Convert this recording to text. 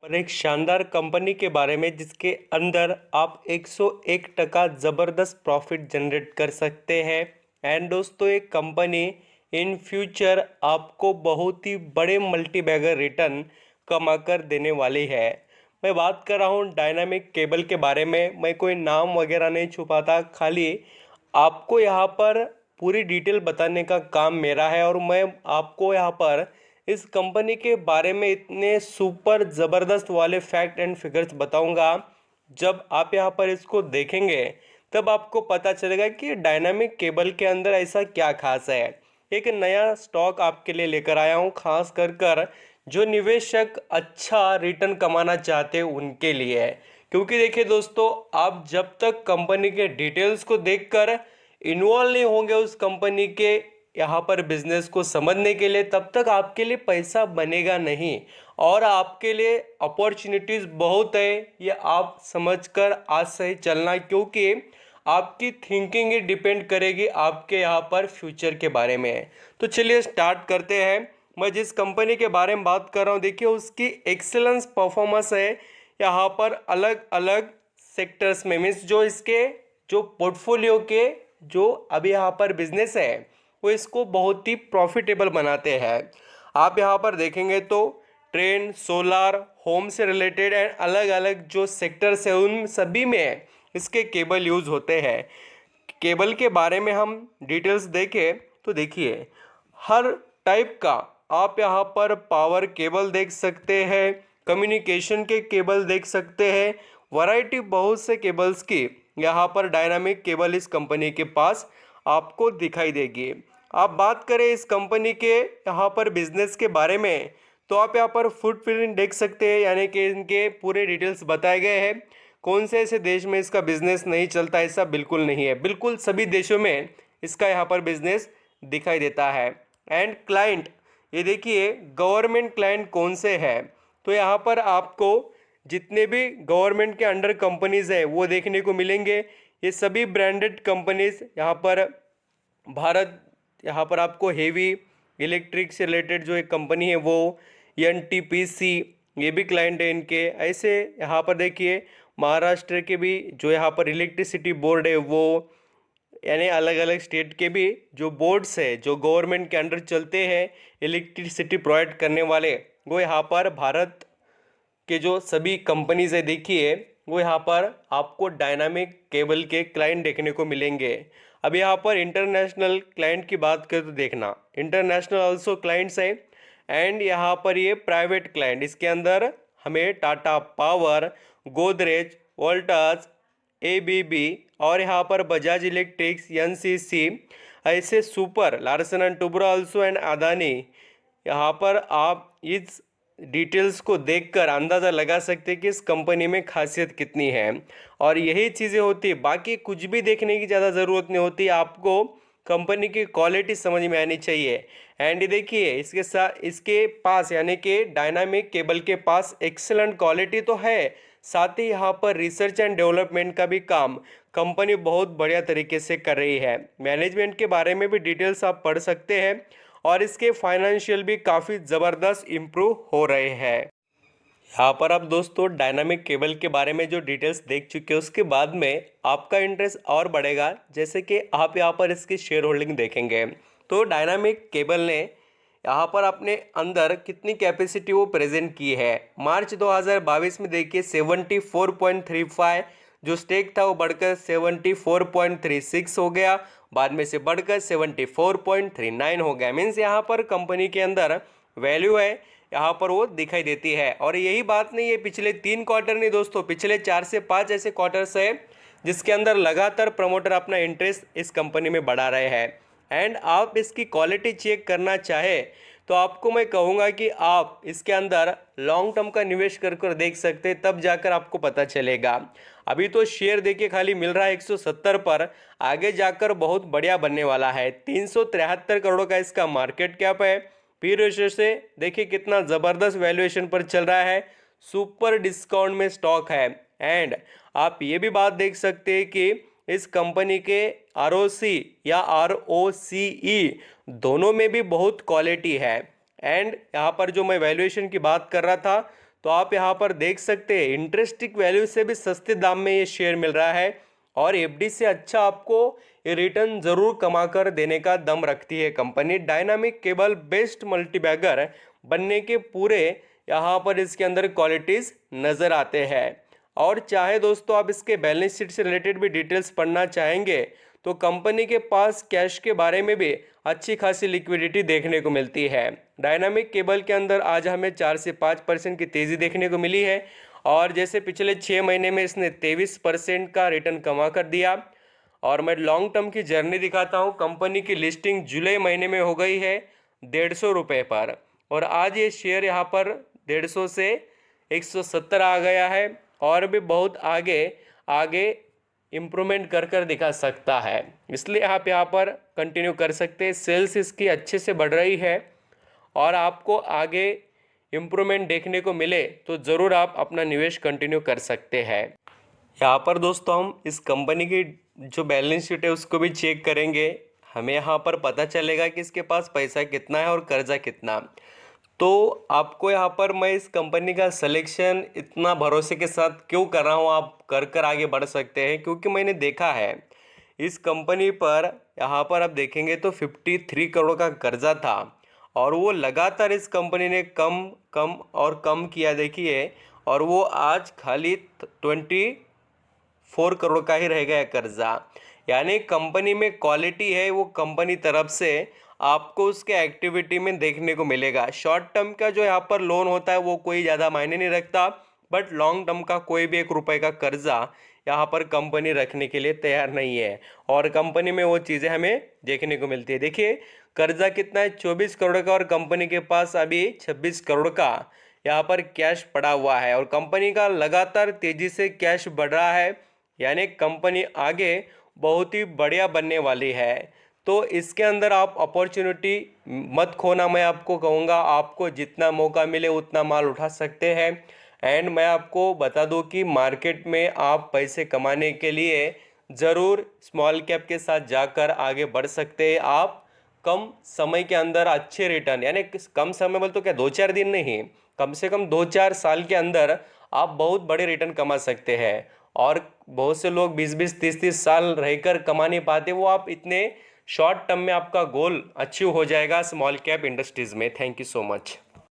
और एक शानदार कंपनी के बारे में जिसके अंदर आप 101% ज़बरदस्त प्रॉफिट जनरेट कर सकते हैं। एंड दोस्तों, एक कंपनी इन फ्यूचर आपको बहुत ही बड़े मल्टीबैगर रिटर्न कमा कर देने वाली है। मैं बात कर रहा हूँ डायनामिक केबल के बारे में। मैं कोई नाम वगैरह नहीं छुपाता, खाली आपको यहाँ पर पूरी डिटेल बताने का काम मेरा है। और मैं आपको यहाँ पर इस कंपनी के बारे में इतने सुपर ज़बरदस्त वाले फैक्ट एंड फिगर्स बताऊंगा, जब आप यहाँ पर इसको देखेंगे तब आपको पता चलेगा कि डायनामिक केबल के अंदर ऐसा क्या खास है। एक नया स्टॉक आपके लिए लेकर आया हूँ, खास कर जो निवेशक अच्छा रिटर्न कमाना चाहते हैं उनके लिए है। क्योंकि देखिए दोस्तों, आप जब तक कंपनी के डिटेल्स को देखकर इन्वॉल्व नहीं होंगे उस कंपनी के यहाँ पर बिजनेस को समझने के लिए, तब तक आपके लिए पैसा बनेगा नहीं। और आपके लिए अपॉर्चुनिटीज़ बहुत है, ये आप समझकर आज से ही चलना, क्योंकि आपकी थिंकिंग ही डिपेंड करेगी आपके यहाँ पर फ्यूचर के बारे में। तो चलिए स्टार्ट करते हैं। मैं जिस कंपनी के बारे में बात कर रहा हूँ, देखिए उसकी एक्सेलेंस परफॉर्मेंस है यहाँ पर अलग अलग सेक्टर्स में, मीन्स जो इसके जो पोर्टफोलियो के जो अभी यहाँ पर बिजनेस है वो इसको बहुत ही प्रॉफिटेबल बनाते हैं। आप यहाँ पर देखेंगे तो ट्रेन, सोलार, होम से रिलेटेड एंड अलग अलग जो सेक्टर्स है उन सभी में इसके केबल यूज़ होते हैं। केबल के बारे में हम डिटेल्स देखें तो देखिए हर टाइप का आप यहाँ पर पावर केबल देख सकते हैं, कम्युनिकेशन के केबल देख सकते हैं, वैरायटी बहुत से केबल्स की यहाँ पर डायनामिक केबल इस कंपनी के पास आपको दिखाई देगी। आप बात करें इस कंपनी के यहाँ पर बिजनेस के बारे में, तो आप यहाँ पर फुटप्रिंट देख सकते हैं, यानी कि इनके पूरे डिटेल्स बताए गए हैं। कौन से ऐसे देश में इसका बिजनेस नहीं चलता, ऐसा बिल्कुल नहीं है, बिल्कुल सभी देशों में इसका यहाँ पर बिजनेस दिखाई देता है। एंड क्लाइंट, ये देखिए गवर्नमेंट क्लाइंट कौन से है, तो यहाँ पर आपको जितने भी गवर्नमेंट के अंडर कंपनीज है वो देखने को मिलेंगे। ये सभी ब्रांडेड कंपनीज यहाँ पर भारत, यहाँ पर आपको हेवी इलेक्ट्रिक से रिलेटेड जो एक कंपनी है वो एनटीपीसी, ये भी क्लाइंट है इनके। ऐसे यहाँ पर देखिए महाराष्ट्र के भी जो यहाँ पर इलेक्ट्रिसिटी बोर्ड है वो, यानी अलग अलग स्टेट के भी जो बोर्ड्स है जो गवर्नमेंट के अंडर चलते हैं इलेक्ट्रिसिटी प्रोवाइड करने वाले, वो यहाँ पर भारत के जो सभी कंपनीज है देखिए वो यहाँ पर आपको डायनामिक केबल के क्लाइंट देखने को मिलेंगे। अब यहाँ पर इंटरनेशनल क्लाइंट की बात करें तो देखना इंटरनेशनल ऑल्सो क्लाइंट्स हैं। एंड यहाँ पर ये प्राइवेट क्लाइंट, इसके अंदर हमें टाटा पावर, गोदरेज, वोल्टास, एबीबी और यहाँ पर बजाज इलेक्ट्रिक्स, एनसीसी, ऐसे super Larsen and Toubro also and Adani, यहाँ पर आप इस डिटेल्स को देखकर अंदाज़ा लगा सकते हैं कि इस कंपनी में खासियत कितनी है। और यही चीज़ें होती है, बाकी कुछ भी देखने की ज़्यादा ज़रूरत नहीं होती, आपको कंपनी की क्वालिटी समझ में आनी चाहिए। एंड ये देखिए इसके साथ इसके पास यानी कि डायनामिक केबल के पास एक्सेलेंट क्वालिटी तो है, साथ ही यहाँ पर रिसर्च एंड डेवलपमेंट का भी काम कंपनी बहुत बढ़िया तरीके से कर रही है। मैनेजमेंट के बारे में भी डिटेल्स आप पढ़ सकते हैं और इसके फाइनेंशियल भी काफ़ी ज़बरदस्त इम्प्रूव हो रहे हैं। यहाँ पर आप दोस्तों डायनामिक केबल के बारे में जो डिटेल्स देख चुके हैं उसके बाद में आपका इंटरेस्ट और बढ़ेगा, जैसे कि आप यहाँ पर इसकी शेयर होल्डिंग देखेंगे तो डायनामिक केबल ने यहाँ पर अपने अंदर कितनी कैपेसिटी वो प्रेजेंट की है। मार्च 2022 में देखिए 74.35 जो स्टेक था वो बढ़कर 74.36 हो गया, बाद में से बढ़कर 74.39 हो गया। मीन्स यहाँ पर कंपनी के अंदर वैल्यू है यहाँ पर वो दिखाई देती है। और यही बात नहीं है पिछले 3 क्वार्टर नहीं दोस्तों, पिछले 4 से 5 ऐसे क्वार्टर्स है जिसके अंदर लगातार प्रमोटर अपना इंटरेस्ट इस कंपनी में बढ़ा रहे हैं। एंड आप इसकी क्वालिटी चेक करना चाहे तो आपको मैं कहूँगा कि आप इसके अंदर लॉन्ग टर्म का निवेश कर देख सकते हैं, तब जाकर आपको पता चलेगा। अभी तो शेयर देखिए खाली मिल रहा है 170 पर, आगे जाकर बहुत बढ़िया बनने वाला है। 373 करोड़ का इसका मार्केट कैप है। पी रेशियो से देखिए कितना ज़बरदस्त वैल्यूएशन पर चल रहा है, सुपर डिस्काउंट में स्टॉक है। एंड आप ये भी बात देख सकते हैं कि इस कंपनी के आरओसी या आरओसीई दोनों में भी बहुत क्वालिटी है। एंड यहाँ पर जो मैं वैल्यूएशन की बात कर रहा था तो आप यहाँ पर देख सकते हैं इंटरेस्टिंग वैल्यू से भी सस्ते दाम में ये शेयर मिल रहा है और एफडी से अच्छा आपको ये रिटर्न जरूर कमा कर देने का दम रखती है company. Dynamic cable best multibagger बनने के पूरे यहाँ पर इसके अंदर क्वालिटीज नजर आते हैं। और चाहे दोस्तों आप इसके बैलेंस शीट से रिलेटेड भी डिटेल्स पढ़ना चाहेंगे तो कंपनी के पास कैश के बारे में भी अच्छी खासी लिक्विडिटी देखने को मिलती है। डायनामिक केबल के अंदर आज हमें 4 से 5% की तेज़ी देखने को मिली है और जैसे पिछले 6 महीने में इसने 23% का रिटर्न कमा कर दिया। और मैं लॉन्ग टर्म की जर्नी दिखाता हूँ। कंपनी की लिस्टिंग जुलाई महीने में हो गई है 150 रुपये पर और आज ये शेयर यहाँ पर 150 से 170 आ गया है और भी बहुत आगे आगे इम्प्रूवमेंट कर दिखा सकता है, इसलिए आप यहाँ पर कंटिन्यू कर सकते हैं। सेल्स इसकी अच्छे से बढ़ रही है और आपको आगे इम्प्रूवमेंट देखने को मिले तो ज़रूर आप अपना निवेश कंटिन्यू कर सकते हैं। यहाँ पर दोस्तों हम इस कंपनी की जो बैलेंस शीट है उसको भी चेक करेंगे। हमें यहाँ पर पता चलेगा कि इसके पास पैसा कितना है और कर्जा कितना। तो आपको यहाँ पर मैं इस कंपनी का सिलेक्शन इतना भरोसे के साथ क्यों कर रहा हूँ, आप कर आगे बढ़ सकते हैं, क्योंकि मैंने देखा है इस कंपनी पर यहाँ पर आप देखेंगे तो 53 करोड़ का कर्जा था और वो लगातार इस कंपनी ने कम कम और कम किया देखिए, और वो आज खाली 24 करोड़ का ही रह गया कर्जा। यानी कंपनी में क्वालिटी है, वो कंपनी तरफ से आपको उसके एक्टिविटी में देखने को मिलेगा। शॉर्ट टर्म का जो यहाँ पर लोन होता है वो कोई ज़्यादा मायने नहीं रखता, बट लॉन्ग टर्म का कोई भी 1 रुपये का कर्जा यहाँ पर कंपनी रखने के लिए तैयार नहीं है और कंपनी में वो चीज़ें हमें देखने को मिलती है। देखिए कर्जा कितना है, 24 करोड़ का और कंपनी के पास अभी 26 करोड़ का यहाँ पर कैश पड़ा हुआ है और कंपनी का लगातार तेज़ी से कैश बढ़ रहा है। यानी कंपनी आगे बहुत ही बढ़िया बनने वाली है। तो इसके अंदर आप अपॉर्चुनिटी मत खोना, मैं आपको कहूँगा आपको जितना मौका मिले उतना माल उठा सकते हैं। एंड मैं आपको बता दूं कि मार्केट में आप पैसे कमाने के लिए ज़रूर स्मॉल कैप के साथ जाकर आगे बढ़ सकते हैं। आप कम समय के अंदर अच्छे रिटर्न, यानी कम समय बोल तो क्या 2-4 दिन नहीं, कम से कम 2-4 साल के अंदर आप बहुत बड़े रिटर्न कमा सकते हैं। और बहुत से लोग 20-20 30-30 साल रहकर कमा नहीं पाते, वो आप इतने शॉर्ट टर्म में आपका गोल अचीव हो जाएगा स्मॉल कैप इंडस्ट्रीज़ में। Thank you so much.